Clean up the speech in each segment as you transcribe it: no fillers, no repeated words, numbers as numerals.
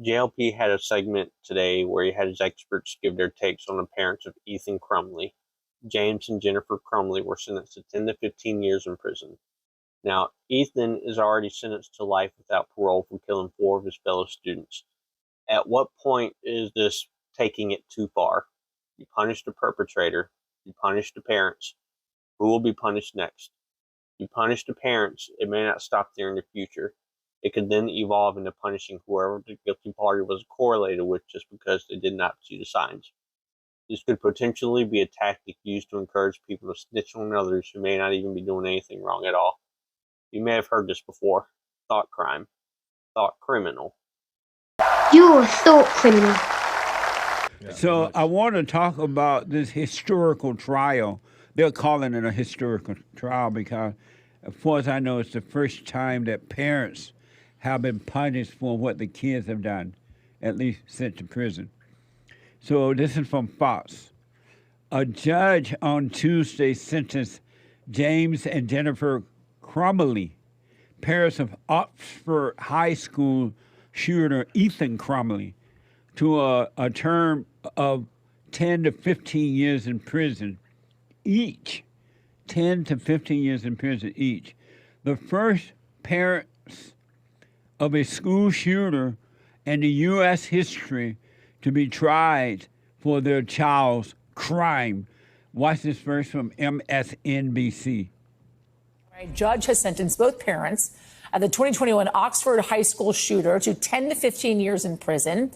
JLP had a segment today where he had his experts give their takes on the parents of Ethan Crumbley. James and Jennifer Crumbley were sentenced to 10 to 15 years in prison. Now, Ethan is already sentenced to life without parole for killing 4 of his fellow students. At what point is this taking it too far? You punish the perpetrator, you punish the parents. Who will be punished next? You punish the parents, it may not stop there in the future. It could then evolve into punishing whoever the guilty party was correlated with just because they did not see the signs. This could potentially be a tactic used to encourage people to snitch on others who may not even be doing anything wrong at all. You may have heard this before. Thought crime. Thought criminal. You're a thought criminal. So I want to talk about this historical trial. They're calling it a historical trial because, as far as I know, it's the first time that parents have been punished for what the kids have done, at least sent to prison. So this is from Fox. A judge on Tuesday sentenced James and Jennifer Crumbley, parents of Oxford High School shooter Ethan Crumbley, to a term of 10 to 15 years in prison each. 10 to 15 years in prison each. The first parents of a school shooter in the U.S. history to be tried for their child's crime. Watch this first from MSNBC. A judge has sentenced both parents of the 2021 Oxford High School shooter to 10 to 15 years in prison.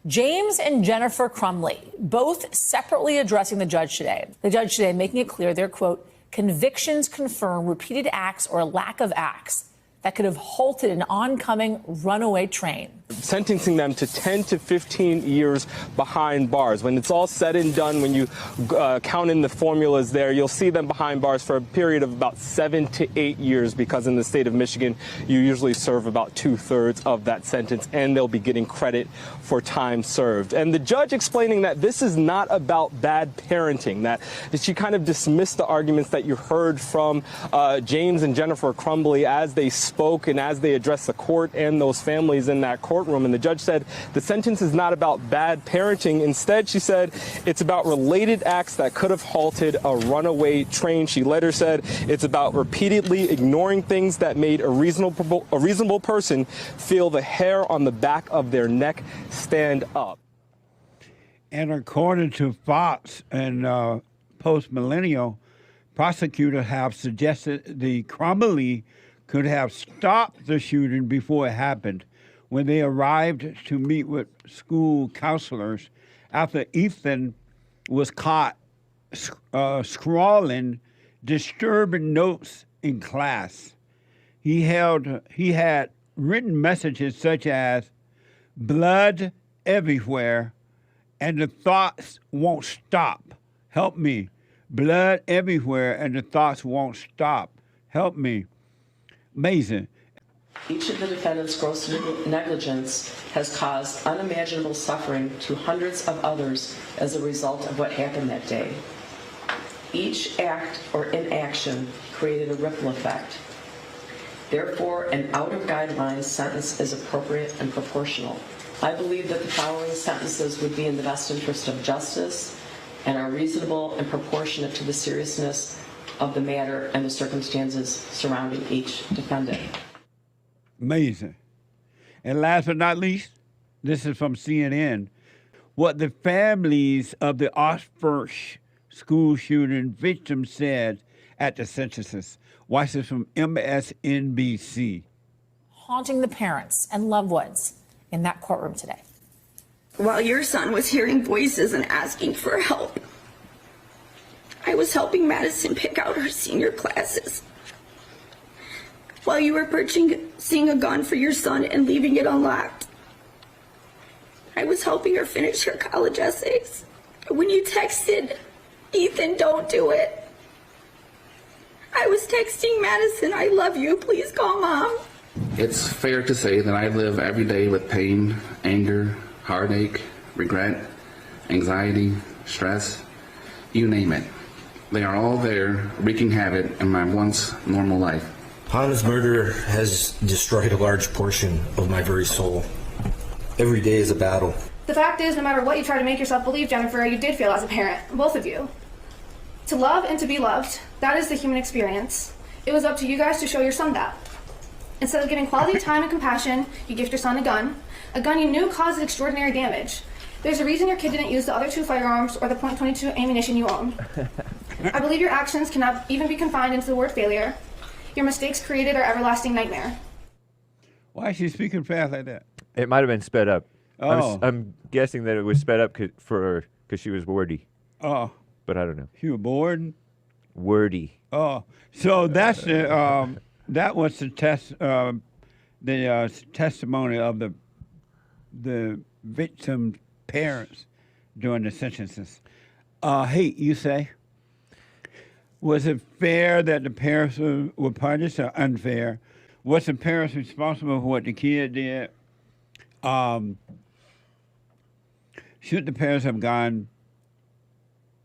James and Jennifer Crumbley, both separately addressing the judge today. The judge today making it clear their, quote, convictions confirm repeated acts or lack of acts that could have halted an oncoming runaway train. Sentencing them to 10 to 15 years behind bars. When it's all said and done, when you count in the formulas there, you'll see them behind bars for a period of about 7 to 8 years, because in the state of Michigan, you usually serve about 2/3 of that sentence, and they'll be getting credit for time served. And the judge explaining that this is not about bad parenting, that she kind of dismissed the arguments that you heard from James and Jennifer Crumbley as they spoke and as they addressed the court and those families in that courtroom. And the judge said the sentence is not about bad parenting. Instead, she said it's about related acts that could have halted a runaway train. She later said it's about repeatedly ignoring things that made a reasonable person feel the hair on the back of their neck stand up. And according to Fox and Post-Millennial, prosecutors have suggested the Crumbley could have stopped the shooting before it happened when they arrived to meet with school counselors after Ethan was caught scrawling disturbing notes in class. He had written messages such as blood everywhere and the thoughts won't stop. Help me. Blood everywhere and the thoughts won't stop. Help me. Amazing. Each of the defendants' gross negligence has caused unimaginable suffering to hundreds of others as a result of what happened that day. Each act or inaction created a ripple effect. Therefore, an out-of-guidelines sentence is appropriate and proportional. I believe that the following sentences would be in the best interest of justice and are reasonable and proportionate to the seriousness of the matter and the circumstances surrounding each defendant. Amazing. And last but not least, this is from CNN. What the families of the Oxford school shooting victims said at the sentences. Watch this from MSNBC. Haunting the parents and loved ones in that courtroom today. While your son was hearing voices and asking for help, I was helping Madison pick out her senior classes. While you were purchasing a gun for your son and leaving it unlocked, I was helping her finish her college essays. When you texted, Ethan, don't do it, I was texting Madison, I love you, please call Mom. It's fair to say that I live every day with pain, anger, heartache, regret, anxiety, stress, you name it. They are all there, wreaking havoc in my once normal life. Han's murder has destroyed a large portion of my very soul. Every day is a battle. The fact is, no matter what you try to make yourself believe, Jennifer, you did fail as a parent, both of you. To love and to be loved, that is the human experience. It was up to you guys to show your son that. Instead of giving quality time and compassion, you gift your son a gun you knew caused extraordinary damage. There's a reason your kid didn't use the other 2 firearms or the .22 ammunition you own. I believe your actions cannot even be confined into the word failure. Your mistakes created our everlasting nightmare. Why is she speaking fast like that? It might have been sped up. Oh. I'm guessing that it was sped up because she was wordy. Oh. But I don't know. She was bored? Wordy. Oh. So that's the, that was the testimony of the victim's parents during the sentences. Hake, you say? Was it fair that the parents were punished or unfair? Was the parents responsible for what the kid did? Should the parents have gone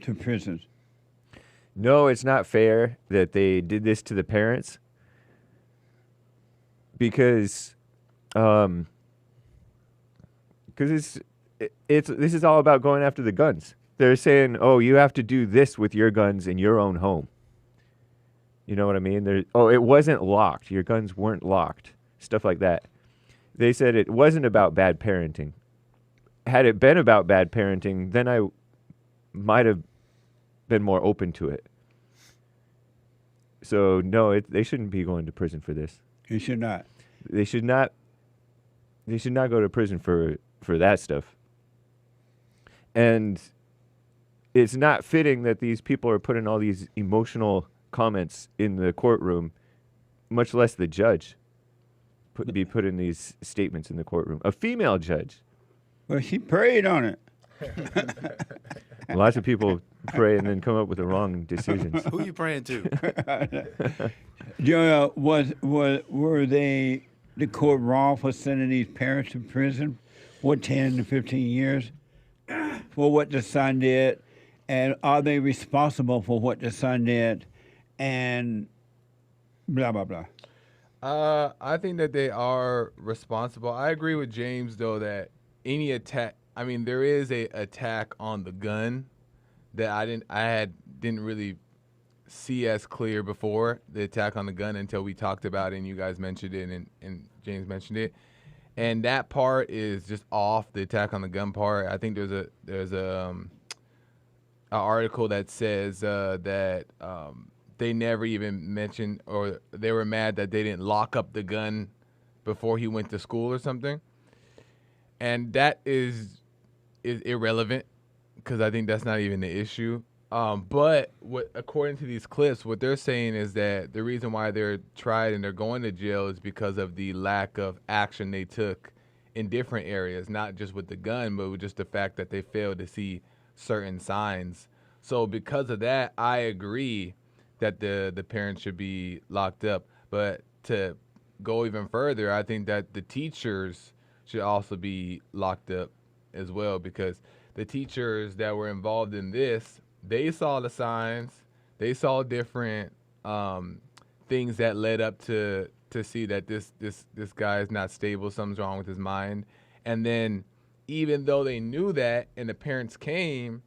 to prison? No, it's not fair that they did this to the parents because this is all about going after the guns. They're saying, oh, you have to do this with your guns in your own home. You know what I mean? It wasn't locked. Your guns weren't locked. Stuff like that. They said it wasn't about bad parenting. Had it been about bad parenting, then I might have been more open to it. So, no, they shouldn't be going to prison for this. They should not. They should not go to prison for that stuff. And it's not fitting that these people are putting all these emotional comments in the courtroom, much less the judge be putting these statements in the courtroom. A female judge. Well, she prayed on it. Lots of people pray and then come up with the wrong decisions. Who you praying to? Were the court wrong for sending these parents to prison for 10 to 15 years for what the son did? And are they responsible for what the son did? And blah, blah, blah. I think that they are responsible. I agree with James, though, that any attack, I mean, there is a attack on the gun that I didn't really see as clear before, the attack on the gun, until we talked about it and you guys mentioned it and James mentioned it. And that part is just off, the attack on the gun part. I think there's an article that says that they never even mentioned, or they were mad that they didn't lock up the gun before he went to school or something. And that is irrelevant because I think that's not even the issue. But according to these clips, what they're saying is that the reason why they're tried and they're going to jail is because of the lack of action they took in different areas, not just with the gun, but with just the fact that they failed to see certain signs. So because of that, I agree that the parents should be locked up. But to go even further, I think that the teachers should also be locked up as well, because the teachers that were involved in this, they saw the signs, they saw different things that led up to see that this guy is not stable, something's wrong with his mind. And then even though they knew that and the parents came,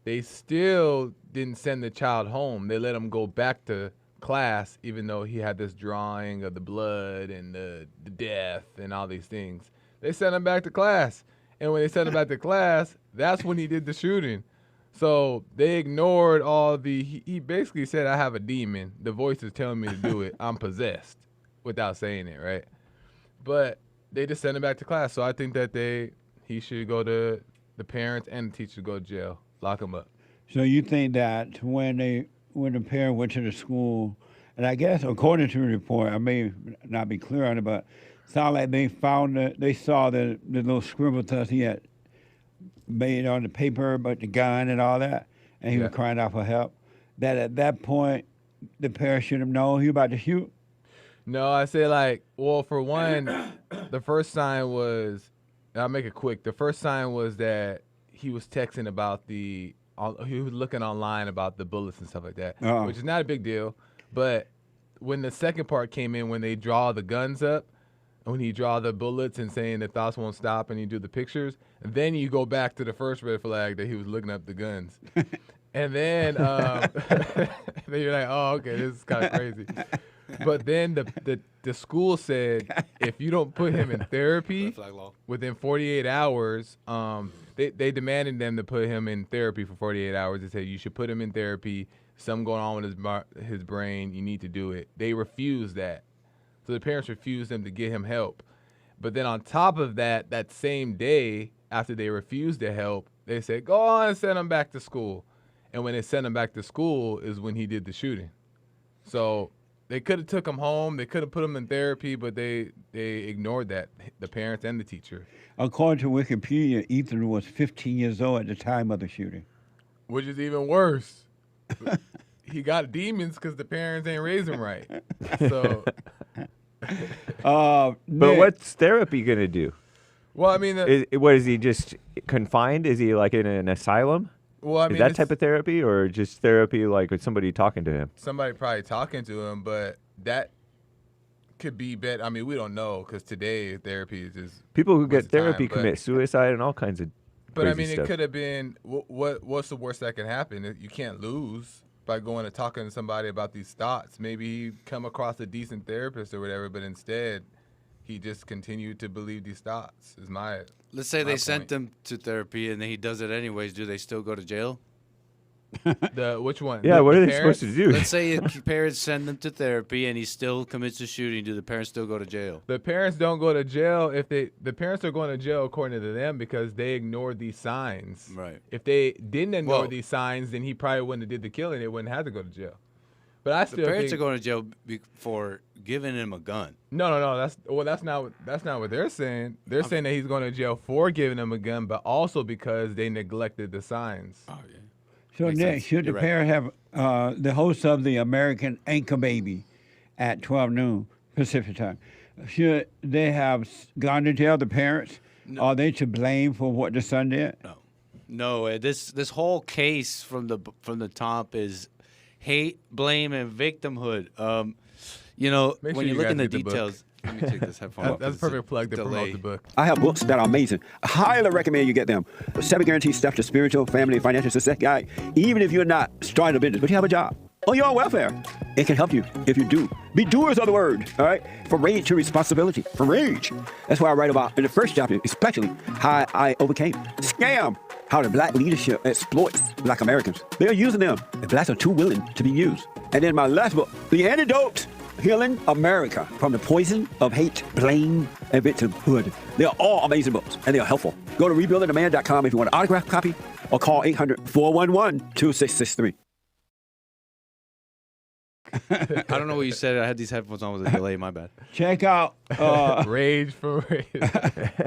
they still didn't send the child home. They let him go back to class, even though he had this drawing of the blood and the death and all these things. They sent him back to class. And when they sent him back to class, that's when he did the shooting. So they ignored all he basically said, I have a demon. The voice is telling me to do it. I'm possessed, without saying it, right? But they just sent him back to class. So I think that he should go to, the parents and the teacher go to jail. Lock him up. So you think that when the parent went to the school, and I guess according to the report, I may not be clear on it, but it sounded like they saw the little scribble test he had made on the paper about the gun and all that, and he was crying out for help. That at that point, the parent should have known he was about to shoot. No, I say for one, the first sign was, I'll make it quick. The first sign was that he was texting about he was looking online about the bullets and stuff like that, which is not a big deal. But when the second part came in, when they draw the guns up, when he draw the bullets and saying the thoughts won't stop and you do the pictures. And then you go back to the first red flag that he was looking up the guns. And then, then you're like, oh, okay, this is kind of crazy. But then the school said if you don't put him in therapy within 48 hours, they demanded them to put him in therapy for 48 hours. They said you should put him in therapy. Something going on with his brain. You need to do it. They refused that. So the parents refused them to get him help. But then on top of that, that same day after they refused the help, they said, go on and send him back to school. And when they sent him back to school is when he did the shooting. So they could have took him home. They could have put him in therapy, but they ignored that, the parents and the teacher. According to Wikipedia, Ethan was 15 years old at the time of the shooting. Which is even worse. He got demons because the parents ain't raised him right. So, but what's therapy gonna do? Well, I mean, what is he just confined? Is he like in an asylum? Well, I mean, is that type of therapy, or just therapy like with somebody talking to him? Somebody probably talking to him, but that could be better. I mean, we don't know because today therapy is just people who get therapy commit suicide and all kinds of. But I mean, stuff. It could have been what's the worst that can happen? You can't lose by going and talking to somebody about these thoughts. Maybe he come across a decent therapist or whatever, but instead he just continued to believe these thoughts. Is my Let's say they point. sent him to therapy and then he does it anyways. Do they still go to jail? Which one? Yeah, what are they parents? supposed to do? Let's say parents send them to therapy and he still commits a shooting. Do the parents still go to jail? The parents don't go to jail the parents are going to jail according to them because they ignored these signs. Right. If they didn't ignore these signs, then he probably wouldn't have did the killing. They wouldn't have to go to jail. But I still the parents think, are going to jail for giving him a gun. No. That's not what they're saying. They're saying that he's going to jail for giving him a gun, but also because they neglected the signs. Oh yeah. So next, should the parent have the host of the American Anchor Baby at 12 noon Pacific time? Should they have gone to jail? The parents are they to blame for what the son did? No. This whole case from the top is hate, blame, and victimhood. When you look in the details. Let me take this headphone off. That's a perfect plug to promote the book. I have books that are amazing. I highly recommend you get them. 7 guaranteed steps to spiritual, family, and financial success guide. Even if you're not starting a business, but you have a job or you're on welfare, it can help you if you do. Be doers of the word, all right? From rage to responsibility. From rage. That's why I write about in the first chapter, especially how I overcame scam. How the black leadership exploits black Americans. They're using them, and blacks are too willing to be used. And then my last book, The Antidote, Healing America from the Poison of Hate, Blame, and Victimhood. They're all amazing books, and they're helpful. Go to rebuildingtheman.com if you want an autographed copy, or call 800-411-2663. I don't know what you said. I had these headphones on with a delay. My bad. Check out Rage for Rage.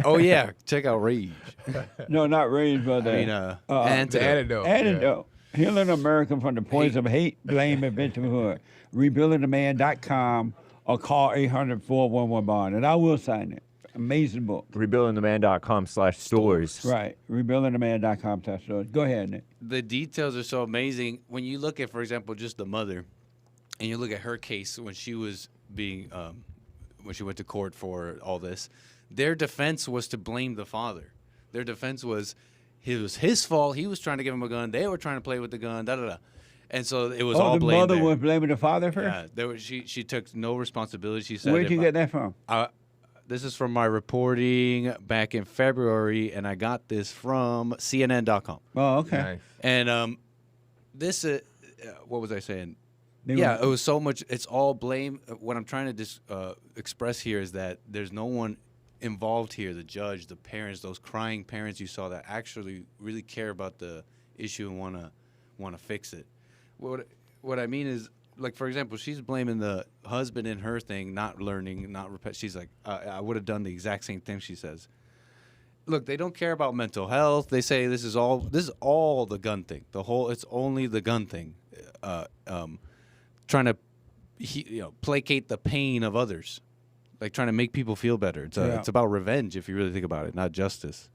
Oh yeah, check out Rage. No, not Rage, but the Antidote. Antidote. Healing America from the Poison of Hate, Blame, and Victimhood. Rebuildingtheman.com or call 800-411-BOND. And I will sign it. Amazing book. Rebuildingtheman.com/stores. Right. Rebuildingtheman.com/stores. Go ahead, Nick. The details are so amazing. When you look at, for example, just the mother, and you look at her case when she was being, when she went to court for all this, their defense was to blame the father. Their defense was it was his fault. He was trying to give him a gun. They were trying to play with the gun. And so it was all blamed. The mother there. was blaming the father first? Yeah, she took no responsibility. She said, where'd you get that from? This is from my reporting back in February, and I got this from CNN.com. Oh, okay. Nice. And this, what was I saying? It was so much. It's all blame. What I'm trying to express here is that there's no one involved here. The judge, the parents, those crying parents you saw that actually really care about the issue and want to fix it. What I mean is, like, for example, she's blaming the husband in her thing, not learning, not she's like, I would have done the exact same thing. She says, look, they don't care about mental health. They say this is all the gun thing. It's only the gun thing. Trying to, placate the pain of others, like trying to make people feel better. It's about revenge if you really think about it, not justice.